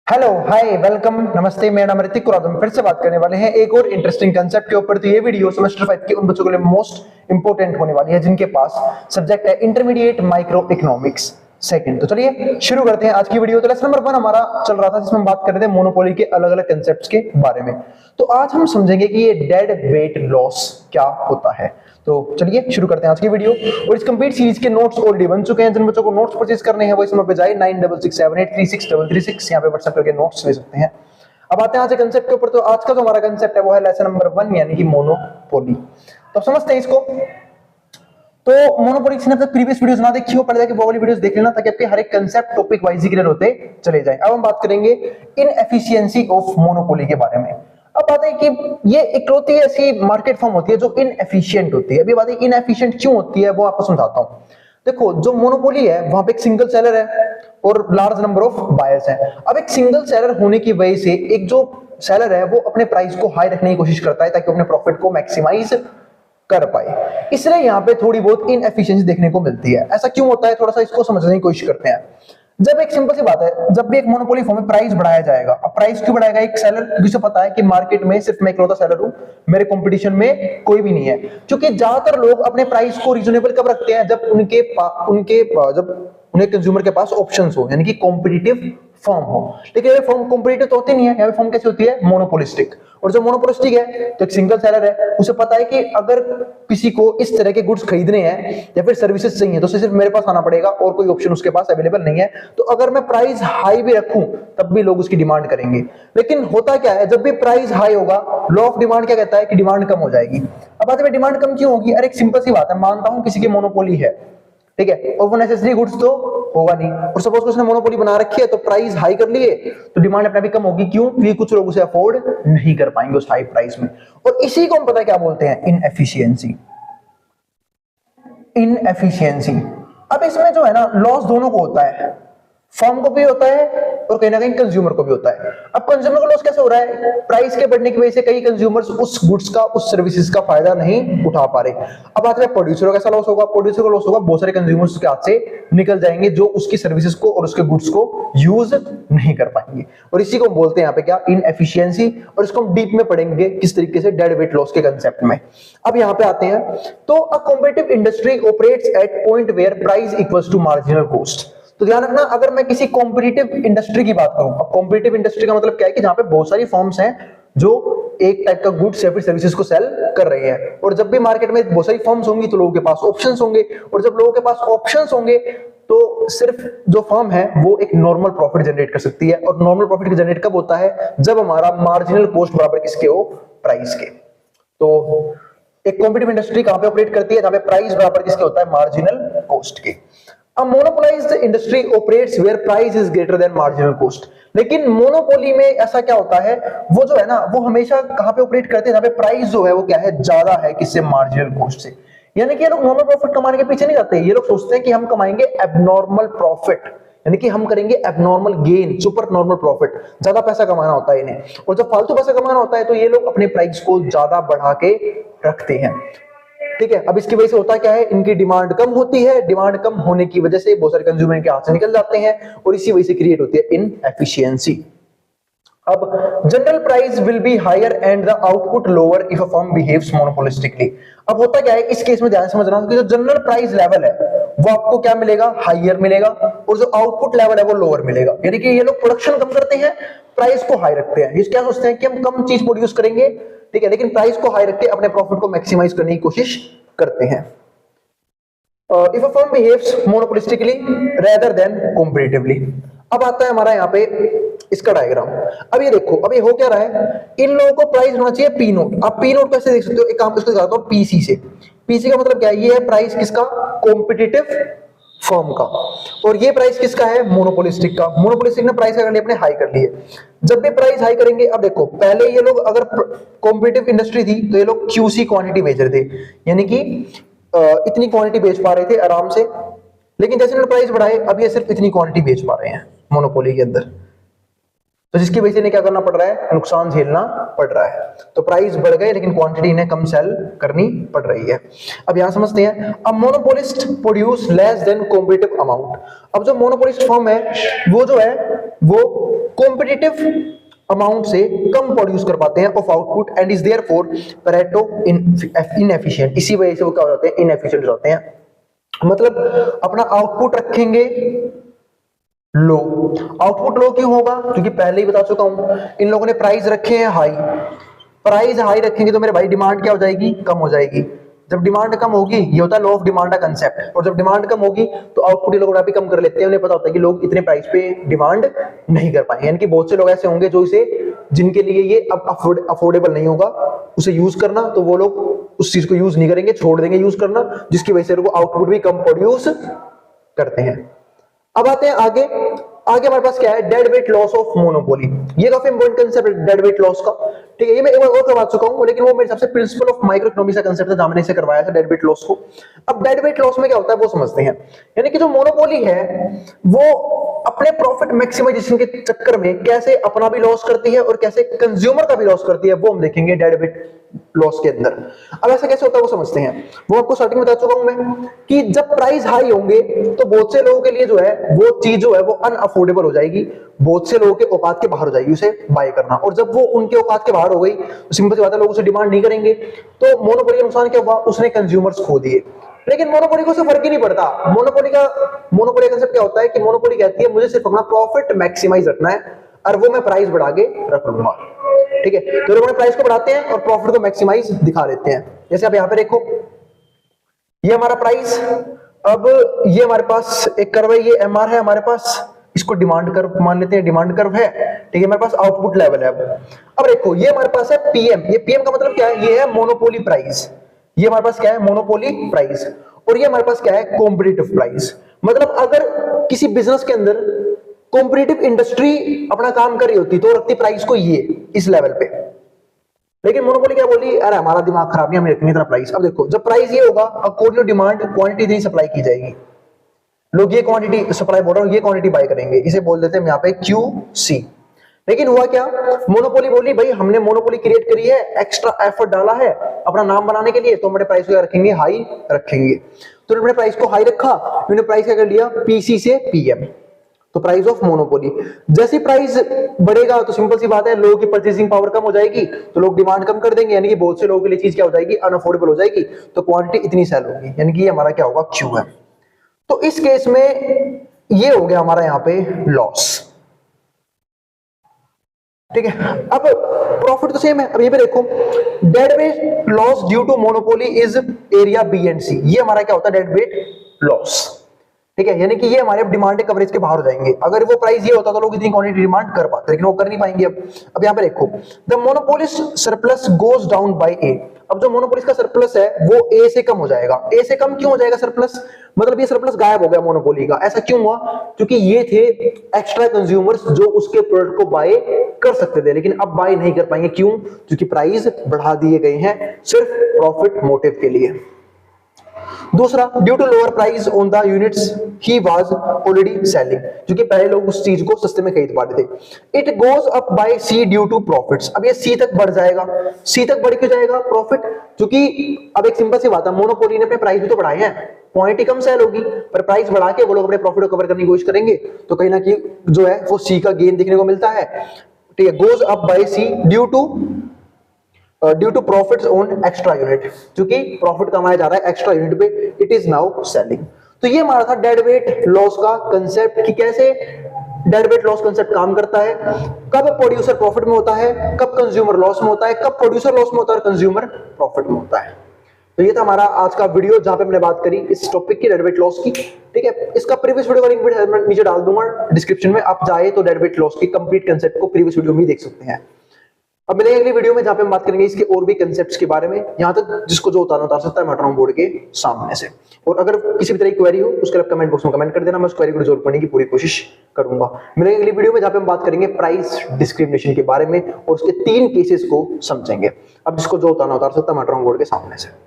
Hello hi welcome नमस्ते। मेरा नाम ऋतिक और आज हम फिर से बात करने वाले हैं एक और इंटरेस्टिंग कंसेप्ट के ऊपर। तो ये वीडियो सेमेस्टर 5 के उन बच्चों के लिए मोस्ट इंपोर्टेंट होने वाली है जिनके पास सब्जेक्ट है इंटरमीडिएट माइक्रो इकोनॉमिक्स सेकंड। तो चलिए शुरू करते हैं आज की वीडियो। तो लेसन नंबर 1 हमारा चल रहा था जिसमें हम बात कर रहे थे मोनोपोली के अलग अलग कंसेप्ट्स के बारे में। तो आज हम समझेंगे कि ये डेड वेट लॉस क्या होता है। तो चलिए शुरू करते हैं आज की वीडियो। और इस कंप्लीट सीरीज के नोट्स ऑलरेडी बन चुके हैं। जिन बच्चों को नोट्स परचेज करने हैं वो इस नंबर पे जाए 9667836336 यहाँ पे व्हाट्सएप करके नोट्स ले सकते हैं। अब आते हैं आज के कंसेप्ट के ऊपर। तो आज का जो हमारा कंसेप्ट है वो है लेसन नंबर 1 यानी कि मोनोपोली। तो समझते हैं इसको। तो मोनोपोली ने अपने प्रीवियस वीडियोस ना देखी हो पहले जाके वो वाली वीडियोस देख लेना ताकि आपके हर एक कंसेप्ट टॉपिक वाइज ही क्लियर होते चले जाए। अब हम बात करेंगे इनएफिशिएंसी ऑफ मोनोपोली के बारे में। अब बात है कि ये इकलौती ऐसी मार्केट फॉर्म होती है जो इनएफिशिएंट होती है। अभी बात है इनएफिशिएंट क्यों होती है वो आपको समझाता हूं। देखो जो मोनोपोली है वहां पे एक सिंगल सेलर है और लार्ज नंबर ऑफ बायर्स हैं। अब एक सिंगल सेलर होने की वजह से एक जो सेलर है वो अपने प्राइस को हाई रखने की कोशिश करता है ताकि अपने प्रॉफिट को मैक्सिमाइज कर पाए। इसलिए यहाँ पे थोड़ी बहुत इनएफिशिएंसी देखने को मिलती है। ऐसा क्यों होता है थोड़ा सा इसको समझने की कोशिश करते हैं। जब एक सिंपल सी बात है, जब भी एक मोनोपोली फॉर्म में प्राइस बढ़ाया जाएगा। अब प्राइस क्यों बढ़ाएगा एक सेलर, क्योंकि उसे पता है कि मार्केट में सिर्फ मैं इकलौता सेलर हूं, मेरे कंपटीशन में कोई भी नहीं है। क्योंकि ज्यादातर लोग अपने प्राइस को रीजनेबल कब रखते हैं, जब जब उन्हें कंज्यूमर के पास ऑप्शंस हो, यानी कि कॉम्पिटिटिव फॉर्म हो। लेकिन ये फॉर्म कॉम्पिटिटिव तो होती नहीं है, यहाँ पे फॉर्म कैसी होती है, मोनोपोलिस्टिक। और जो मोनोपोलिस्टिक है तो एक सिंगल सेलर है, उसे पता है कि अगर किसी को इस तरह के गुड्स खरीदने हैं या फिर सर्विसेज चाहिए तो सिर्फ मेरे पास आना पड़ेगा और कोई ऑप्शन उसके पास अवेलेबल नहीं है। तो अगर मैं प्राइस हाई भी रखूं तब भी लोग उसकी डिमांड करेंगे। लेकिन होता क्या है, जब भी प्राइस हाई होगा लॉ ऑफ डिमांड क्या कहता है कि डिमांड कम हो जाएगी। अब बात है डिमांड कम क्यों होगी, अरे एक सिंपल सी बात है, मानता हूं किसी की मोनोपोली है, ठीक है, और वो नेसेसरी गुड्स तो होगा नहीं, और सपोज उसने मोनोपोली बना रखी है तो प्राइस हाई कर लिए तो डिमांड अपना भी कम होगी। क्यों, क्योंकि कुछ लोग उसे अफोर्ड नहीं कर पाएंगे उस हाई प्राइस में। और इसी को हम पता क्या बोलते हैं, इनएफिशिएंसी। इनएफिशिएंसी। अब इसमें जो है ना लॉस दोनों को होता है, फर्म को भी होता है और कहीं ना कहीं कंज्यूमर को भी होता है। अब कंज्यूमर को लॉस कैसे हो रहा है, प्राइस के बढ़ने की वजह से कई कंज्यूमर्स उस गुड्स का उस सर्विसेज का फायदा नहीं उठा पा रहे। अब बात है प्रोड्यूसर को कैसा लॉस होगा, प्रोड्यूसर को लॉस होगा, बहुत सारे कंज्यूमर्स के हाथ से निकल जाएंगे जो उसकी सर्विसेज को और उसके गुड्स को यूज नहीं कर पाएंगे। और इसी को बोलते हैं यहाँ पे क्या, इनएफिशिएंसी। और इसको हम डीप में पढ़ेंगे किस तरीके से, डेड वेट लॉस के कंसेप्ट में। अब यहाँ पे आते हैं तो a competitive industry operates at point where price equals to marginal cost. तो ध्यान रखना, अगर मैं किसी कॉम्पिटिटिव इंडस्ट्री की बात करूं, अब कॉम्पिटिटिव इंडस्ट्री का मतलब क्या है कि जहां पे बहुत सारी फर्म्स हैं जो एक टाइप का गुड्स या फिर सर्विसेज को सेल कर रही हैं। और जब भी मार्केट में बहुत सारी फर्म्स होंगी तो लोगों के पास ऑप्शंस होंगे, और जब लोगों के पास ऑप्शंस होंगे तो सिर्फ जो फर्म है वो एक नॉर्मल प्रॉफिट जनरेट कर सकती है। और नॉर्मल प्रॉफिट जनरेट कब होता है, जब हमारा मार्जिनल कॉस्ट बराबर किसके हो, प्राइस के। तो एक कॉम्पिटिटिव इंडस्ट्री कहां पे ऑपरेट करती है, जहां पे प्राइस बराबर किसके होता है, मार्जिनल कॉस्ट के। A monopolized industry operates where price is greater than marginal cost। लेकिन मोनोपोली में ऐसा क्या होता है, वो जो है ना वो हमेशा कहां पे ऑपरेट करते हैं, जहां पे प्राइस जो है वो क्या है, ज्यादा है किससे, मार्जिनल कॉस्ट से। यानी कि ये लोग नॉर्मल प्रॉफिट कमाने के पीछे नहीं जाते, ये लोग सोचते हैं कि हम कमाएंगे एबनॉर्मल प्रॉफिट, यानी कि हम करेंगे abnormal gain, super normal profit. ज्यादा पैसा कमाना होता है इन्हें, और जब फालतू पैसा कमाना होता है तो ये लोग अपने प्राइस को ज्यादा बढ़ा के रखते हैं, ठीक है। अब इसकी वजह से होता क्या है, इनकी डिमांड कम होती है, डिमांड कम होने की वजह से बहुत सारे कंज्यूमर इनके हाथ से निकल जाते हैं, और इसी वजह से क्रिएट होती है इनएफिशिएंसी। अब general price will be higher and the output lower if a firm behaves monopolistically. अब होता क्या है इस केस में, ध्यान समझना कि जो जनरल प्राइस लेवल है वो आपको क्या मिलेगा, हायर मिलेगा, और जो आउटपुट लेवल है वो लोअर मिलेगा। यानी कि ये लोग प्रोडक्शन कम करते हैं, प्राइस को हाई रखते हैं। ये क्या सोचते हैं कि हम कम चीज प्रोड्यूस करेंगे, ठीक है, लेकिन प्राइस को हाई रख के अपने प्रॉफिट को मैक्सिमाइज करने की कोशिश करते हैं। If a firm behaves monopolistically rather than competitively. अब आता है हमारा यहाँ पे इसका डायग्राम। अब ये देखो, अब ये हो क्या रहा है, इन लोगों को प्राइस होना चाहिए पी नोट। आप पी नोट कैसे देख सकते हो, एक काम इसको दिखाता हूं पीसी से। पीसी का मतलब क्या है, ये है प्राइस किसका, कॉम्पिटिटिव फर्म का, और ये प्राइस किसका है, मोनोपोलिस्टिक का। मोनोपोलिस्टिक ने प्राइस कर लिए अपने हाई कर लिए। जब भी प्राइस हाई करेंगे, अब देखो पहले ये लोग अगर कॉम्पिटिटिव इंडस्ट्री थी तो ये लोग क्यूसी क्वांटिटी बेच रहे थे, यानी कि इतनी क्वांटिटी बेच पा रहे थे आराम से। लेकिन जैसे इन्होंने प्राइस बढ़ाए अब ये सिर्फ इतनी क्वांटिटी बेच पा रहे हैं मोनोपोली के अंदर। तो जिसकी वजह से इन्हें क्या करना पड़ रहा है, नुकसान झेलना पड़ रहा है। तो प्राइस बढ़ गए लेकिन क्वांटिटी इन्हें कम सेल करनी पड़ रही है। अब यहां समझते हैं, अब monopolist produce less than competitive amount. अब जो मोनोपोलिस्ट फर्म है वो जो है वो कॉम्पिटिटिव अमाउंट से कम प्रोड्यूस कर पाते हैं of output and is therefore Pareto inefficient. इसी वजह से वो क्या हो जाते हैं, इनएफिशिएंट हो जाते हैं। मतलब अपना आउटपुट रखेंगे लो। आउटपुट लो क्यों होगा, क्योंकि पहले ही बता चुका हूं, इन लोगों ने प्राइस रखे हैं हाई। प्राइस हाई रखेंगे तो मेरे भाई डिमांड क्या हो जाएगी, कम हो जाएगी। जब डिमांड कम होगी, ये होता है लॉ ऑफ डिमांड का कंसेप्ट, और जब डिमांड कम होगी तो आउटपुट ये लोग भी कम कर लेते हैं। उन्हें पता होता है कि लोग इतने प्राइस पे डिमांड नहीं कर पाएंगे, यानी कि बहुत से लोग ऐसे होंगे जो इसे, जिनके लिए ये अब अफोर्डेबल नहीं होगा उसे यूज करना, तो वो लोग उस चीज को यूज नहीं करेंगे, छोड़ देंगे यूज करना, जिसकी वजह से वो आउटपुट भी कम प्रोड्यूस करते हैं। अब आते हैं आगे। आगे हमारे पास क्या है, dead weight loss of monopoly. ये काफी इंपॉर्टेंट कंसेप्ट है डेड वेट लॉस का, ठीक है। ये मैं एक बार और करवा चुका हूं, लेकिन वो मेरे हिसाब से प्रिंसिपल ऑफ माइक्रो इकोनॉमिक्स का कंसेप्ट था जहां मैंने इसे करवाया था डेड वेट लॉस को। अब डेड वेट लॉस में क्या होता है वो समझते हैं। यानी कि जो मोनोपोली है वो अपने प्रॉफिट मैक्सिमाइजेशन के चक्कर में कैसे अपना भी लॉस करती है और कैसे कंज्यूमर का भी लॉस करती है, वो हम देखेंगे डेड वेट लॉस के अंदर। अब ऐसा कैसे होता है वो समझते हैं। वो आपको स्टार्टिंग में बता चुका हूं मैं कि जब प्राइस हाई होंगे तो बहुत से लोगों के लिए जो है वो चीज जो है वो अनअफोर्डेबल हो जाएगी, बहुत से लोगों के औकात के बाहर हो जाएगी उसे बाय करना। और जब वो उनके औकात के बाहर हो गई तो सिंपल सी बात है, लोग उसे डिमांड नहीं करेंगे। तो मोनोपोली का नुकसान क्या हुआ, उसने कंज्यूमर्स खो दिए। लेकिन मोनोपोली को फर्क ही नहीं पड़ता। मोनोपोली का कंसेप्ट क्या होता है कि मोनोपोली कहती है मुझे सिर्फ अपना प्रॉफिट मैक्सिमाइज रखना है और वो मैं प्राइस बढ़ा के रख लूंगा, ठीक है। तो लोग प्राइस को बढ़ाते हैं और प्रॉफिट को मैक्सिमाइज दिखा देते हैं। जैसे आप यहां पे देखो, ये हमारा प्राइस, अब ये हमारे पास एक कर्व है, ये एमआर है हमारे पास, इसको डिमांड कर्व मान लेते हैं, डिमांड कर्व है, ठीक है। हमारे पास आउटपुट लेवल है। अब देखो ये हमारे पास है पीएम। ये पीएम का मतलब क्या है, ये है मोनोपोली प्राइस। ये हमारे पास क्या है, मोनोपोली प्राइस। और ये हमारे पास क्या है, कॉम्पिटिटिव प्राइस। मतलब अगर किसी बिजनेस के अंदर कॉम्पिटिटिव इंडस्ट्री अपना काम कर रही होती तो रखती प्राइस को ये इस लेवल पे, लेकिन मोनोपोली क्या बोली, अरे हमारा दिमाग खराब नहीं, हम रखेंगे इतना प्राइस। अब देखो जब प्राइस ये होगा, अकॉर्डिंग टू डिमांड क्वांटिटी इतनी सप्लाई की जाएगी, लोग ये क्वांटिटी सप्लाई बोल रहा हूं, ये क्वांटिटी बाय करेंगे, इसे बोल देते हैं यहाँ पे QC। लेकिन हुआ क्या, मोनोपोली बोली भाई हमने मोनोपोली क्रिएट करी है, एक्स्ट्रा एफर्ट डाला है अपना नाम बनाने के लिए, तो हमारे प्राइस को रखेंगे, हाई रखेंगे। तो उन्होंने प्राइस को हाई रखा, उन्होंने प्राइस क्या कर लिया, PC से PM, तो प्राइस ऑफ मोनोपोली। जैसी प्राइस बढ़ेगा तो सिंपल सी बात है लोगों की परचेसिंग पावर कम हो जाएगी, तो लोग डिमांड कम कर देंगे, यानी कि बहुत से लोगों के लिए चीज क्या हो जाएगी, अनअफोर्डेबल हो जाएगी, तो क्वांटिटी इतनी सेल होगी, यानी कि ये हमारा क्या होगा, Q है। तो इस केस में ये हो गया हमारा यहाँ पे लॉस, ठीक है। अब प्रॉफिट तो सेम है। अब ये पे देखो, dead weight loss due to monopoly is area B and C। ये हमारा क्या होता है, डेड वेट लॉस, ठीक है। यानी कि ये हमारे डिमांड कवरेज के बाहर हो जाएंगे। अगर वो प्राइस ये होता तो लोग इतनी क्वांटिटी डिमांड कर पाते, लेकिन वो कर नहीं पाएंगे। अब यहाँ पे देखो, the monopolist surplus goes down by A। अब जो मोनोपोलिस्ट का सरप्लस है वो A से कम हो जाएगा। A से कम क्यों हो जाएगा सरप्लस, मतलब ये सरप्लस गायब हो गया मोनोपोली का। ऐसा क्यों हुआ, क्योंकि ये थे एक्स्ट्रा कंज्यूमर्स जो उसके प्रोडक्ट को बाय कर सकते थे, लेकिन अब बाय नहीं कर पाएंगे। क्यों, क्योंकि प्राइस बढ़ा दिए गए हैं सिर्फ प्रॉफिट मोटिव के लिए। दूसरा, due to lower price on the units he was already selling, क्योंकि पहले लोग उस चीज को सस्ते में खरीद पाते थे। It goes up by C due to profits. अब ये C तक बढ़ जाएगा। C तक बढ़ क्यों जाएगा, प्रॉफिट, क्योंकि अब एक सिंपल सी बात है, मोनोपोली ने अपने प्राइस भी तो बढ़ाए हैं, क्वांटिटी कम सेल होगी पर प्राइस बढ़ा के वो लोग अपने प्रॉफिट को कवर करने की कोशिश करेंगे, तो कहीं ना कहीं जो है वो C का गेन देखने को मिलता है, ठीक है। Goes up by C due to profits on extra unit, क्योंकि प्रॉफिट कमाया जा रहा है एक्स्ट्रा यूनिट पे, इट इज नाउ सेलिंग। तो ये हमारा था डेड वेट लॉस का कंसेप्ट, कि कैसे डेड वेट लॉस कंसेप्ट काम करता है, कब प्रोड्यूसर प्रॉफिट में होता है, कब कंज्यूमर लॉस में होता है, कब प्रोड्यूसर लॉस में होता है और कंज्यूमर प्रॉफिट में होता है। तो ये था हमारा आज का वीडियो जहां पे हमने बात करी इस टॉपिक की, डेड वेट लॉस की, ठीक है। इसका प्रीवियस वीडियो का लिंक मैं नीचे डाल दूंगा डिस्क्रिप्शन में, आप जाए तो डेड वेट लॉस की कंप्लीट कंसेप्ट को प्रीवियस वीडियो में देख सकते हैं। अब मिलेंगे अगली वीडियो में जहां पे हम बात करेंगे इसके और भी कंसेप्ट्स के बारे में, यहां तक जिसको जो उतार सकता है मैं हटाऊं बोर्ड के सामने से। और अगर किसी भी तरह की क्वेरी हो उसके लिए कमेंट बॉक्स में कमेंट कर देना, मैं उस क्वेरी को रिजॉल्व करने की पूरी कोशिश करूंगा। मिलेंगे अगली वीडियो में जहां पे हम बात करेंगे प्राइस डिस्क्रिमिनेशन के बारे में और उसके 3 केसेस को समझेंगे। अब जिसको जो उतार सकता है मैं हटाऊं बोर्ड के सामने से।